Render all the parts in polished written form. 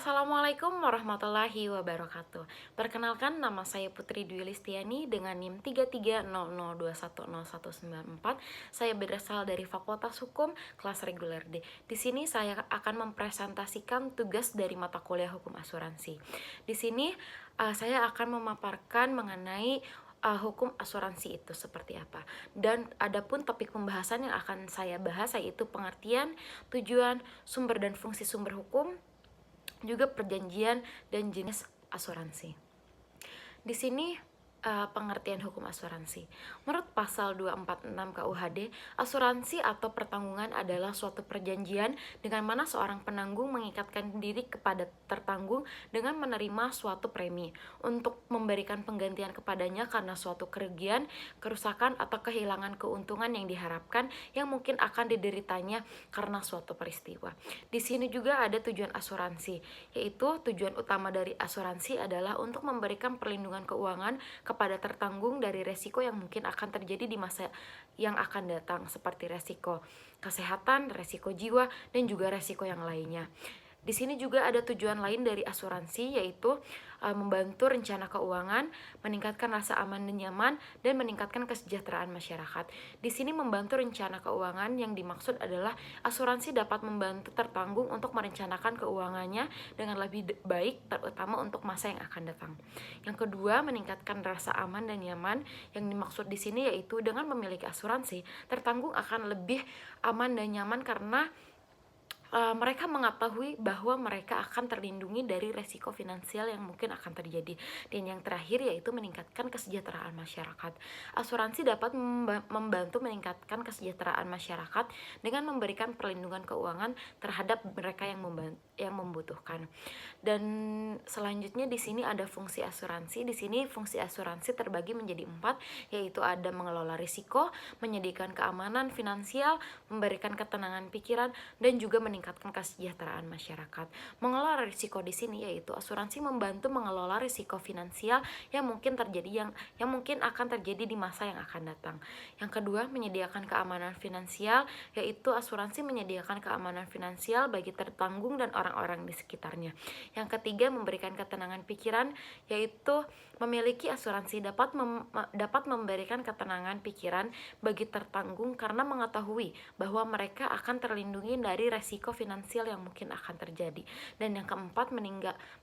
Assalamualaikum warahmatullahi wabarakatuh. Perkenalkan, nama saya Putri Dwi Listiani dengan NIM 3300210194. Saya berasal dari Fakultas Hukum kelas reguler D. Di sini saya akan mempresentasikan tugas dari mata kuliah Hukum Asuransi. Di sini saya akan memaparkan mengenai hukum asuransi itu seperti apa. Dan adapun topik pembahasan yang akan saya bahas yaitu pengertian, tujuan, sumber dan fungsi sumber hukum, juga perjanjian dan jenis asuransi. Di sini pengertian hukum asuransi. Menurut pasal 246 KUHD, asuransi atau pertanggungan adalah suatu perjanjian dengan mana seorang penanggung mengikatkan diri kepada tertanggung dengan menerima suatu premi untuk memberikan penggantian kepadanya karena suatu kerugian, kerusakan, atau kehilangan keuntungan yang diharapkan yang mungkin akan dideritanya karena suatu peristiwa. Di sini juga ada tujuan asuransi, yaitu tujuan utama dari asuransi adalah untuk memberikan perlindungan keuangan kepada tertanggung dari resiko yang mungkin akan terjadi di masa yang akan datang, seperti resiko kesehatan, resiko jiwa, dan juga resiko yang lainnya. Di sini juga ada tujuan lain dari asuransi, yaitu membantu rencana keuangan, meningkatkan rasa aman dan nyaman, dan meningkatkan kesejahteraan masyarakat. Di sini membantu rencana keuangan yang dimaksud adalah asuransi dapat membantu tertanggung untuk merencanakan keuangannya dengan lebih baik, terutama untuk masa yang akan datang. Yang kedua, meningkatkan rasa aman dan nyaman. Yang dimaksud di sini yaitu dengan memiliki asuransi, tertanggung akan lebih aman dan nyaman karena mereka mengetahui bahwa mereka akan terlindungi dari resiko finansial yang mungkin akan terjadi. Dan yang terakhir yaitu meningkatkan kesejahteraan masyarakat. Asuransi dapat membantu meningkatkan kesejahteraan masyarakat dengan memberikan perlindungan keuangan terhadap mereka yang membutuhkan. Dan selanjutnya di sini ada fungsi asuransi. Di sini fungsi asuransi terbagi menjadi 4, yaitu ada mengelola risiko, menyediakan keamanan finansial, memberikan ketenangan pikiran, dan juga meningkatkan kesejahteraan masyarakat. Mengelola risiko di sini yaitu asuransi membantu mengelola risiko finansial yang mungkin terjadi yang mungkin akan terjadi di masa yang akan datang. Yang kedua, menyediakan keamanan finansial, yaitu asuransi menyediakan keamanan finansial bagi tertanggung dan orang-orang di sekitarnya. Yang ketiga, memberikan ketenangan pikiran, yaitu memiliki asuransi dapat memberikan ketenangan pikiran bagi tertanggung karena mengetahui bahwa mereka akan terlindungi dari resiko finansial yang mungkin akan terjadi. Dan yang keempat,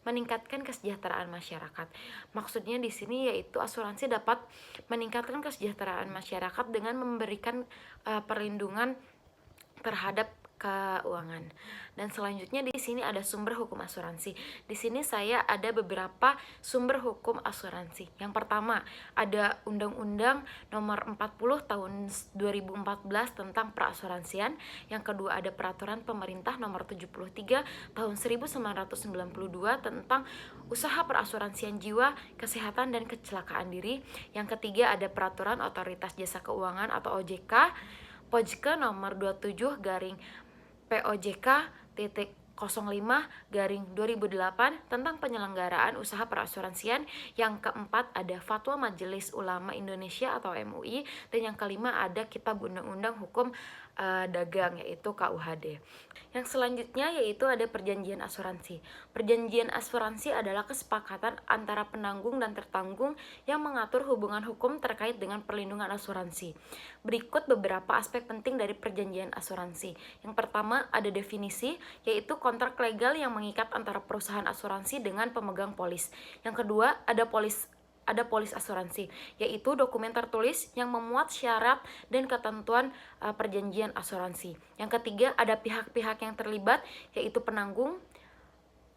meningkatkan kesejahteraan masyarakat. Maksudnya di sini yaitu asuransi dapat meningkatkan kesejahteraan masyarakat dengan memberikan perlindungan terhadap keuangan. Dan selanjutnya di sini ada sumber hukum asuransi. Di sini saya ada beberapa sumber hukum asuransi. Yang pertama, ada Undang-Undang Nomor 40 Tahun 2014 tentang perasuransian. Yang kedua, ada Peraturan Pemerintah Nomor 73 Tahun 1992 tentang usaha perasuransian jiwa, kesehatan, dan kecelakaan diri. Yang ketiga, ada Peraturan Otoritas Jasa Keuangan atau OJK POJK nomor 27 garing POJK titik 05/2008 tentang penyelenggaraan usaha perasuransian. Yang keempat ada Fatwa Majelis Ulama Indonesia atau MUI. Dan yang kelima ada Kitab Undang-Undang Hukum Dagang yaitu KUHD. Yang selanjutnya yaitu ada perjanjian asuransi. Perjanjian asuransi adalah kesepakatan antara penanggung dan tertanggung yang mengatur hubungan hukum terkait dengan perlindungan asuransi. Berikut beberapa aspek penting dari perjanjian asuransi. Yang pertama ada definisi, yaitu kontrak legal yang mengikat antara perusahaan asuransi dengan pemegang polis. Yang kedua ada polis asuransi, yaitu dokumen tertulis yang memuat syarat dan ketentuan perjanjian asuransi. Yang ketiga ada pihak-pihak yang terlibat, yaitu penanggung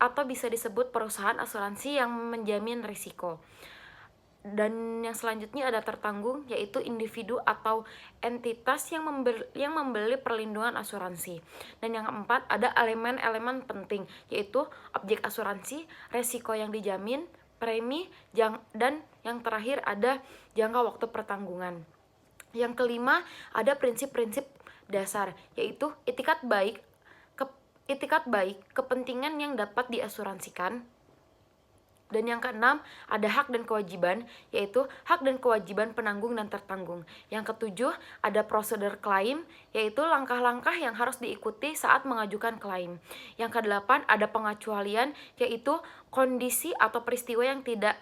atau bisa disebut perusahaan asuransi yang menjamin risiko. Dan yang selanjutnya ada tertanggung, yaitu individu atau entitas yang membeli perlindungan asuransi. Dan yang keempat ada elemen-elemen penting, yaitu objek asuransi, resiko yang dijamin, premi, dan yang terakhir ada jangka waktu pertanggungan. Yang kelima ada prinsip-prinsip dasar, yaitu itikat baik, kepentingan yang dapat diasuransikan, Dan yang keenam, ada hak dan kewajiban, yaitu hak dan kewajiban penanggung dan tertanggung. Yang ketujuh, ada prosedur klaim, yaitu langkah-langkah yang harus diikuti saat mengajukan klaim. Yang kedelapan, ada pengecualian, yaitu kondisi atau peristiwa yang tidak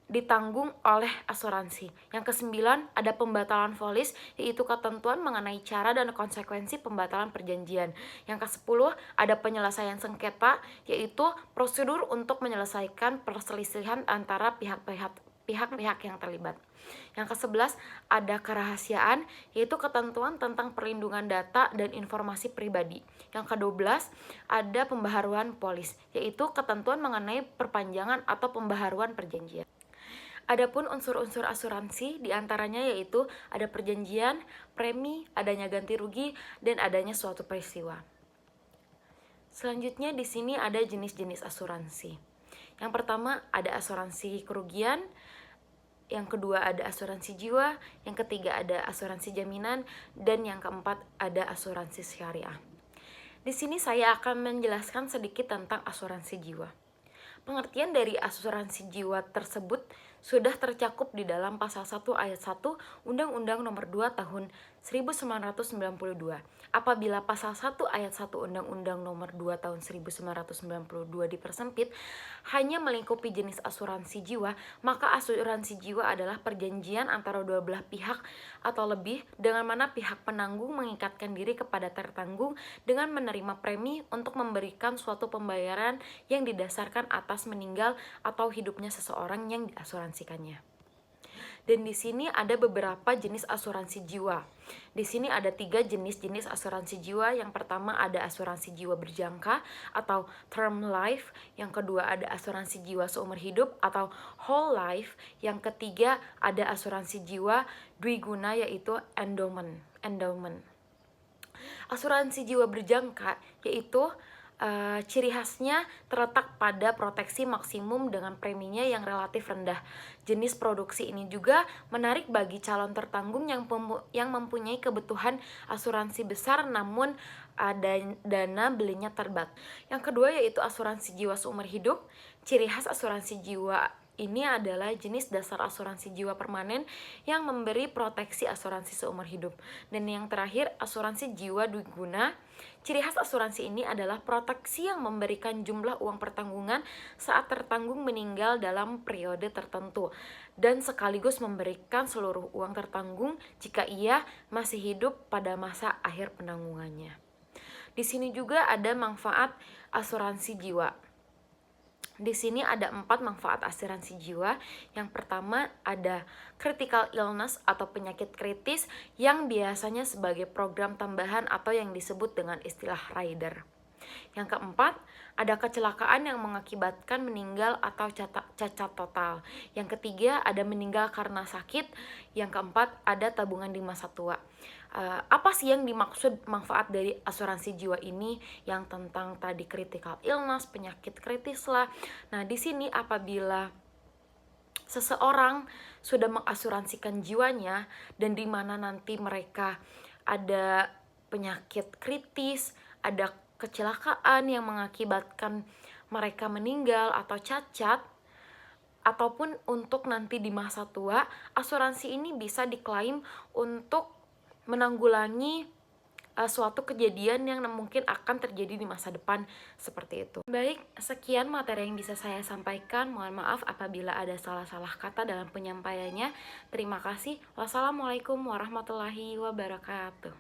ditanggung oleh asuransi. Yang kesembilan, ada pembatalan volis, yaitu ketentuan mengenai cara dan konsekuensi pembatalan perjanjian. Yang kesepuluh, ada penyelesaian sengketa, yaitu prosedur untuk menyelesaikan perselisihan antara pihak-pihak yang terlibat. Yang ke-11, ada kerahasiaan, yaitu ketentuan tentang perlindungan data dan informasi pribadi. Yang ke-12, ada pembaharuan polis, yaitu ketentuan mengenai perpanjangan atau pembaharuan perjanjian. Adapun unsur-unsur asuransi diantaranya yaitu ada perjanjian, premi, adanya ganti rugi, dan adanya suatu peristiwa. Selanjutnya di sini ada jenis-jenis asuransi. Yang pertama ada asuransi kerugian, yang kedua ada asuransi jiwa, yang ketiga ada asuransi jaminan, dan yang keempat ada asuransi syariah. Di sini saya akan menjelaskan sedikit tentang asuransi jiwa. Pengertian dari asuransi jiwa tersebut sudah tercakup di dalam pasal 1 ayat 1 Undang-Undang Nomor 2 Tahun 1992. Apabila pasal 1 ayat 1 Undang-Undang Nomor 2 Tahun 1992 dipersempit hanya melingkupi jenis asuransi jiwa, maka asuransi jiwa adalah perjanjian antara dua belah pihak atau lebih dengan mana pihak penanggung mengikatkan diri kepada tertanggung dengan menerima premi untuk memberikan suatu pembayaran yang didasarkan atas meninggal atau hidupnya seseorang yang diasuransikannya. Dan di sini ada beberapa jenis asuransi jiwa. Di sini ada 3 jenis asuransi jiwa. Yang pertama ada asuransi jiwa berjangka atau term life. Yang kedua ada asuransi jiwa seumur hidup atau whole life. Yang ketiga ada asuransi jiwa dwiguna yaitu endowment. Asuransi jiwa berjangka yaitu ciri khasnya terletak pada proteksi maksimum dengan preminya yang relatif rendah. Jenis produksi ini juga menarik bagi calon tertanggung yang mempunyai kebutuhan asuransi besar namun dana belinya terbatas. Yang kedua yaitu asuransi jiwa seumur hidup. Ciri khas asuransi jiwa ini adalah jenis dasar asuransi jiwa permanen yang memberi proteksi asuransi seumur hidup. Dan yang terakhir, asuransi jiwa dwiguna. Ciri khas asuransi ini adalah proteksi yang memberikan jumlah uang pertanggungan saat tertanggung meninggal dalam periode tertentu dan sekaligus memberikan seluruh uang tertanggung jika ia masih hidup pada masa akhir penanggungannya. Di sini juga ada manfaat asuransi jiwa. Di sini ada 4 manfaat asuransi jiwa. Yang pertama ada critical illness atau penyakit kritis yang biasanya sebagai program tambahan atau yang disebut dengan istilah rider. Yang keempat, ada kecelakaan yang mengakibatkan meninggal atau cacat total. Yang ketiga, ada meninggal karena sakit. Yang keempat, ada tabungan di masa tua. Apa sih yang dimaksud manfaat dari asuransi jiwa ini? Yang tentang tadi critical illness, penyakit kritis lah. Nah, di sini apabila seseorang sudah mengasuransikan jiwanya dan di mana nanti mereka ada penyakit kritis, ada kecelakaan yang mengakibatkan mereka meninggal atau cacat, ataupun untuk nanti di masa tua, asuransi ini bisa diklaim untuk menanggulangi suatu kejadian yang mungkin akan terjadi di masa depan seperti itu. Baik, sekian materi yang bisa saya sampaikan. Mohon maaf apabila ada salah-salah kata dalam penyampaiannya. Terima kasih. Wassalamualaikum warahmatullahi wabarakatuh.